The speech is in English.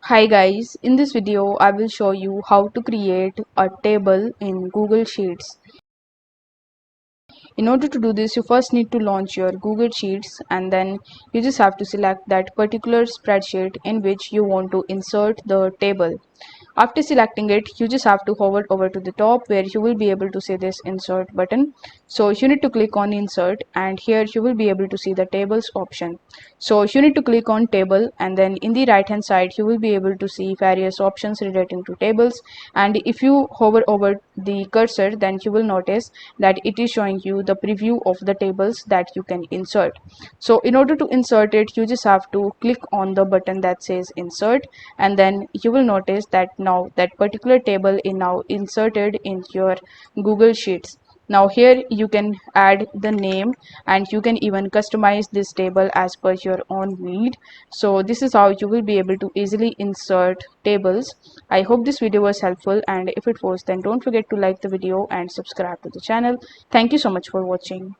Hi guys, in this video I will show you how to create a table in Google Sheets. In order to do this, you first need to launch your Google Sheets and then you just have to select that particular spreadsheet in which you want to insert the table. After selecting it, you just have to hover over to the top where you will be able to see this insert button. So you need to click on insert and here you will be able to see the tables option. So you need to click on table and then in the right hand side you will be able to see various options relating to tables, and if you hover over the cursor then you will notice that it is showing you the preview of the tables that you can insert. So in order to insert it, you just have to click on the button that says insert, and then you will notice that now that particular table is now inserted in your Google Sheets. Now here you can add the name and you can even customize this table as per your own need. So this is how you will be able to easily insert tables. I hope this video was helpful, and if it was then don't forget to like the video and subscribe to the channel. Thank you so much for watching.